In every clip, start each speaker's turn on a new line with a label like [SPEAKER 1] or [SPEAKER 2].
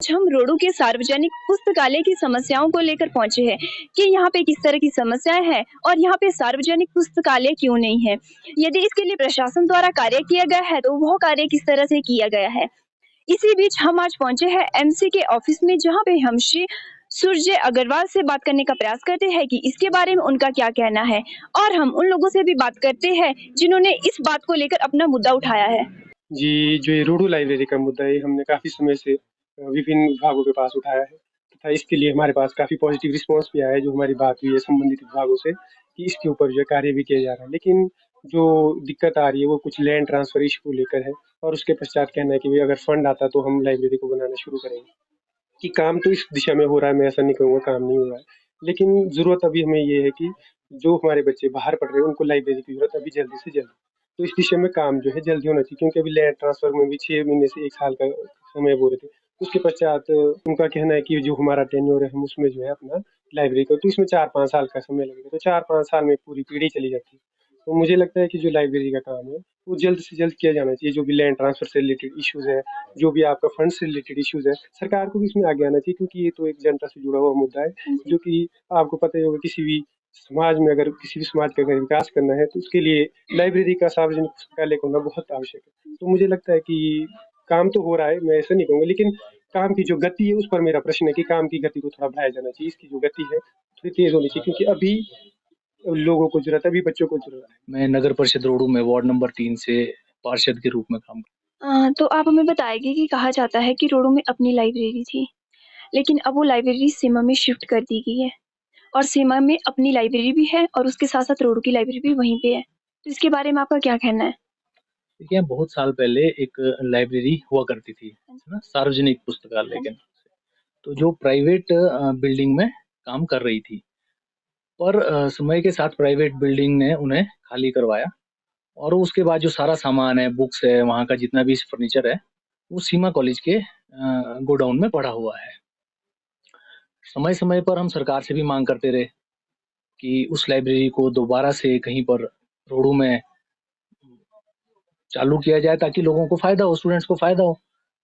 [SPEAKER 1] हम रोडों के सार्वजनिक पुस्तकालय की समस्याओं को लेकर पहुंचे हैं कि यहाँ पे किस तरह की समस्याएं हैं और यहाँ पे सार्वजनिक पुस्तकालय क्यों नहीं है। यदि इसके लिए प्रशासन द्वारा कार्य किया गया है तो वह कार्य किस तरह से किया गया है। इसी बीच हम आज पहुंचे हैं एमसी के ऑफिस में, जहां पे हम श्री सूर्य अग्रवाल से बात करने का प्रयास करते हैं कि इसके बारे में उनका क्या कहना है, और हम उन लोगों से भी बात करते हैं जिन्होंने इस बात को लेकर अपना मुद्दा उठाया है।
[SPEAKER 2] जी, जो ये रोडो लाइब्रेरी का मुद्दा है, ये हमने काफ़ी समय से विभिन्न विभागों के पास उठाया है तथा इसके लिए हमारे पास काफ़ी पॉजिटिव रिस्पॉन्स भी आया है, जो हमारी बात हुई है संबंधित विभागों से कि इसके ऊपर जो है कार्य भी किया जा रहा है। लेकिन जो दिक्कत आ रही है वो कुछ लैंड ट्रांसफ़र इश्यू को लेकर है और उसके पश्चात कहना है कि भई अगर फंड आता तो हम लाइब्रेरी को बनाना शुरू करेंगे। कि काम तो इस दिशा में हो रहा है, मैं ऐसा नहीं कहूँगा काम नहीं हो रहा है। लेकिन ज़रूरत अभी हमें ये है कि जो हमारे बच्चे बाहर पढ़ रहे हैं, उनको लाइब्रेरी की ज़रूरत अभी जल्दी से जल्दी। तो इस दिशा में काम जो है जल्दी होना चाहिए, क्योंकि अभी लैंड ट्रांसफ़र में भी 6 महीने से 1 साल का समय बोले थे। उसके पश्चात उनका कहना है कि जो हमारा टेन्योर है, हम उसमें जो है अपना लाइब्रेरी को, तो इसमें 4-5 साल का समय लगेगा। तो 4-5 साल में पूरी पीढ़ी चली जाती है। तो मुझे लगता है कि जो लाइब्रेरी का काम है, वो जल्द से जल्द किया जाना चाहिए। जो भी लैंड ट्रांसफ़र से रिलेटेड इश्यूज़ हैं, जो भी आपका फंड से रिलेटेड इश्यूज़ है, सरकार को भी इसमें आगे आना चाहिए, क्योंकि ये तो एक जनता से जुड़ा हुआ मुद्दा है,
[SPEAKER 1] जी।
[SPEAKER 2] जो कि आपको पता ही होगा किसी भी समाज में, अगर किसी भी समाज का अगर विकास करना है, तो उसके लिए लाइब्रेरी का सार्वजनिक पुस्तकालय का होना बहुत आवश्यक है। तो मुझे लगता है कि काम तो हो रहा है, मैं ऐसा नहीं कहूँगा, लेकिन काम की जो गति है, उस पर मेरा प्रश्न है कि काम की गति को थोड़ा बढ़ाया जाना चाहिए। इसकी जो गति है, थोड़ी तेज़ होनी चाहिए, क्योंकि अभी लोगों को ज़रूरत है, अभी बच्चों को ज़रूरत है।
[SPEAKER 3] मैं नगर परिषद रोडू में वार्ड नंबर 3 से पार्षद के रूप में काम
[SPEAKER 1] तो आप हमें बताएंगे कि कहा जाता है कि रोडो में अपनी लाइब्रेरी थी, लेकिन अब वो लाइब्रेरी सीमा में शिफ्ट कर दी गई है, और सीमा में अपनी लाइब्रेरी भी है और उसके साथ साथ रोडो की लाइब्रेरी भी वहीं पे है। तो इसके बारे में आपका क्या कहना है?
[SPEAKER 3] देखिए, बहुत साल पहले एक लाइब्रेरी हुआ करती थी,
[SPEAKER 1] हाँ जी।
[SPEAKER 3] है ना? सार्वजनिक पुस्तकालय
[SPEAKER 1] हाँ
[SPEAKER 3] के
[SPEAKER 1] जी।
[SPEAKER 3] नाम से। तो जो प्राइवेट बिल्डिंग में काम कर रही थी, पर समय के साथ प्राइवेट बिल्डिंग ने उन्हें खाली करवाया और उसके बाद जो सारा सामान है, बुक्स है, वहाँ का जितना भी फर्नीचर है, वो सीमा कॉलेज के गोडाउन में पड़ा हुआ है। समय-समय पर हम सरकार से भी माँग करते रहे कि उस लाइब्रेरी को दोबारा से कहीं पर रोडू में चालू किया जाए ताकि लोगों को फ़ायदा हो, स्टूडेंट्स को फ़ायदा हो।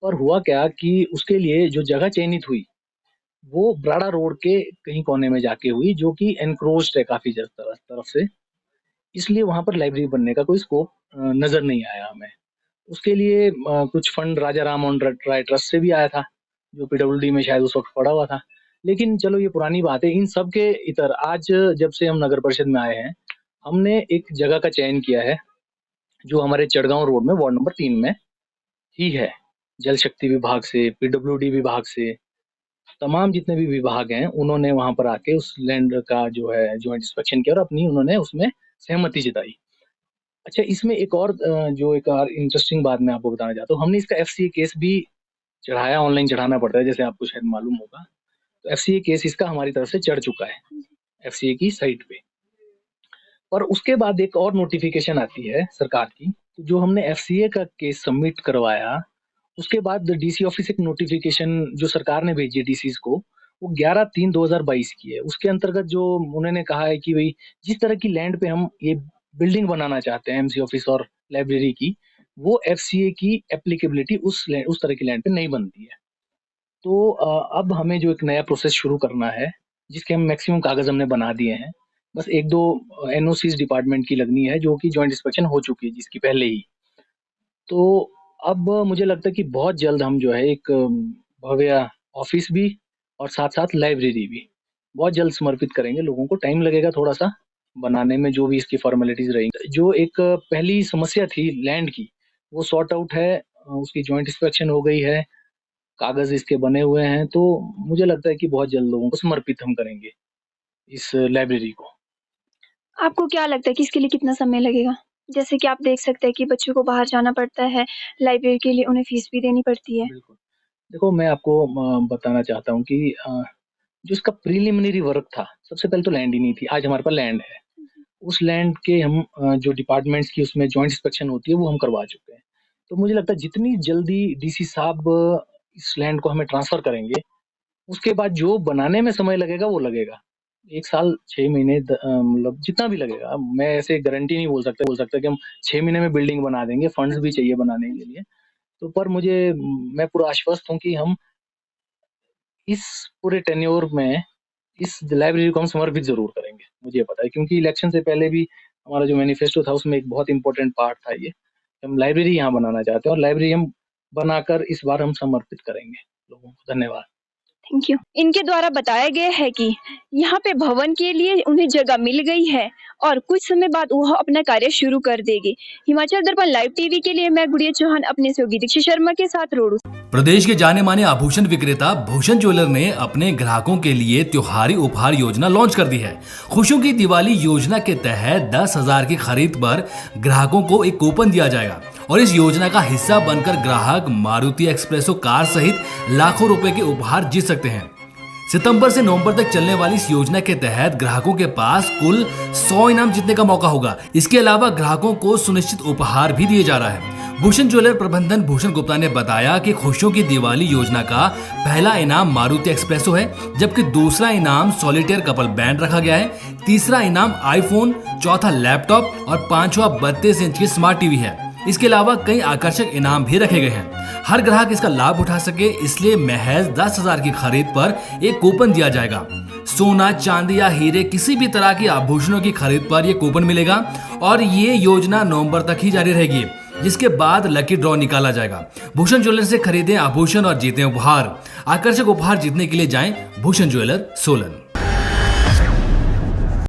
[SPEAKER 3] पर हुआ क्या कि उसके लिए जो जगह चयनित हुई, वो ब्राड़ा रोड के कहीं कोने में जाके हुई, जो कि एनक्रोच्ड है काफ़ी तरफ से। इसलिए वहाँ पर लाइब्रेरी बनने का कोई स्कोप नज़र नहीं आया हमें। उसके लिए कुछ फंड राजा राममोहन राय ट्रस्ट से भी आया था, जो पीडब्ल्यूडी में शायद उस वक़्त पड़ा हुआ था। लेकिन चलो ये पुरानी बात है, इन सब के इतर आज जब से हम नगर परिषद में आए हैं, हमने एक जगह का चयन किया है, जो हमारे चढ़गाँव रोड में वार्ड नंबर 3 में ही है। जल शक्ति विभाग से, पीडब्ल्यूडी विभाग से, तमाम जितने भी विभाग हैं, उन्होंने वहाँ पर आके उस लैंड का जो है जॉइंट इंस्पेक्शन किया और अपनी उन्होंने उसमें सहमति जताई। अच्छा, इसमें एक और जो एक और इंटरेस्टिंग बात मैं आपको बताना चाहता हूँ, हमने इसका एफसीए केस भी चढ़ाया, ऑनलाइन चढ़ाना पड़ता है, जैसे आपको शायद मालूम होगा। तो एफसीए केस इसका हमारी तरफ से चढ़ चुका है, एफसीए की साइट पे। और उसके बाद एक और नोटिफिकेशन आती है सरकार की, जो हमने एफसीए का केस सबमिट करवाया, उसके बाद डीसी ऑफिस एक नोटिफिकेशन जो सरकार ने भेजी है डीसीज को, वो 11/3/2022 की है। उसके अंतर्गत जो उन्होंने कहा है कि भई जिस तरह की लैंड पे हम ये बिल्डिंग बनाना चाहते हैं एमसी ऑफिस और लाइब्रेरी की, वो एफसीए की एप्लीकेबिलिटी उस तरह की लैंड पे नहीं बनती है। तो अब हमें जो एक नया प्रोसेस शुरू करना है, जिसके हम मैक्सिमम कागज़ हमने बना दिए हैं। बस 1-2 एनओसीज़ डिपार्टमेंट की लगनी है, जो कि जॉइंट इंस्पेक्शन हो चुकी है जिसकी पहले ही। तो अब मुझे लगता है कि बहुत जल्द हम जो है एक भव्य ऑफिस भी और साथ-साथ लाइब्रेरी भी बहुत जल्द समर्पित करेंगे। लोगों को टाइम लगेगा थोड़ा-सा बनाने में, जो भी इसकी फॉर्मेलिटीज़ रहेंगी। जो एक पहली समस्या थी लैंड की, वो सॉर्ट आउट है, उसकी जॉइंट इंस्पेक्शन हो गई है, कागज़ इसके बने हुए हैं, तो मुझे लगता है कि बहुत जल्द लोगों को समर्पित हम करेंगे इस लाइब्रेरी को।
[SPEAKER 1] आपको क्या लगता है कि इसके लिए कितना समय लगेगा? जैसे कि आप देख सकते हैं कि बच्चों को बाहर जाना पड़ता है, लाइब्रेरी के लिए उन्हें फीस भी देनी पड़ती है।
[SPEAKER 3] बिल्कुल। देखो, मैं आपको बताना चाहता हूँ कि जो इसका प्रिलिमिनरी वर्क था, सबसे पहले तो लैंड ही नहीं थी, आज हमारे पास लैंड है। उस लैंड के हम जो डिपार्टमेंट्स की उसमें जॉइंट इंस्पेक्शन होती है, वो हम करवा चुके हैं। तो मुझे लगता है जितनी जल्दी डीसी साहब इस लैंड को हमें ट्रांसफ़र करेंगे, उसके बाद जो बनाने में समय लगेगा, वो लगेगा। 1 साल, 6 महीने मतलब जितना भी लगेगा, मैं ऐसे गारंटी नहीं बोल सकता कि हम 6 महीने में बिल्डिंग बना देंगे, फंड्स भी चाहिए बनाने के लिए। तो पर मैं पूरा आश्वस्त हूँ कि हम इस पूरे टेन्योर में इस लाइब्रेरी को हम समर्पित जरूर करेंगे, मुझे पता है, क्योंकि इलेक्शन से पहले भी हमारा जो मैनिफेस्टो था उसमें एक बहुत इंपॉर्टेंट पार्ट था ये, हम लाइब्रेरी यहाँ बनाना चाहते हैं और लाइब्रेरी हम बनाकर इस बार हम समर्पित करेंगे लोगों को। धन्यवाद।
[SPEAKER 1] Thank you. इनके द्वारा बताया गया है कि यहाँ पे भवन के लिए उन्हें जगह मिल गई है और कुछ समय बाद वह अपना कार्य शुरू कर देगी। हिमाचल दर्पण लाइव टीवी के लिए मैं गुड़िया चौहान अपने सहयोगी दीक्षित शर्मा के साथ रोडू।
[SPEAKER 4] प्रदेश के जाने माने आभूषण विक्रेता भूषण ज्वेलर ने अपने ग्राहकों के लिए त्योहारी उपहार योजना लॉन्च कर दी है। खुशियों की दिवाली योजना के तहत 10,000 की खरीद पर ग्राहकों को एक कूपन दिया जाएगा और इस योजना का हिस्सा बनकर ग्राहक मारुति एक्सप्रेसो कार सहित लाखों रुपए के उपहार जीत सकते हैं। सितंबर से नवंबर तक चलने वाली इस योजना के तहत ग्राहकों के पास कुल 100 इनाम जीतने का मौका होगा। इसके अलावा ग्राहकों को सुनिश्चित उपहार भी दिए जा रहा है। भूषण ज्वेलर प्रबंधन भूषण गुप्ता ने बताया कि खुशियों की दिवाली योजना का पहला इनाम मारुति एक्सप्रेसो है, जबकि दूसरा इनाम सॉलिटेयर कपल बैंड रखा गया है, तीसरा इनाम आईफोन, चौथा लैपटॉप और पांचवा 32 इंच की स्मार्ट टीवी है। इसके अलावा कई आकर्षक इनाम भी रखे गए हैं। हर ग्राहक इसका लाभ उठा सके इसलिए महज 10,000 की खरीद पर एक कूपन दिया जाएगा। सोना, चांदी या हीरे किसी भी तरह के आभूषणों की खरीद पर यह कूपन मिलेगा और ये योजना नवंबर तक ही जारी रहेगी, जिसके बाद लकी ड्रॉ निकाला जाएगा। भूषण ज्वेलर से खरीदें आभूषण और जीतें उपहार। आकर्षक उपहार जीतने के लिए जाएं भूषण ज्वेलर सोलन।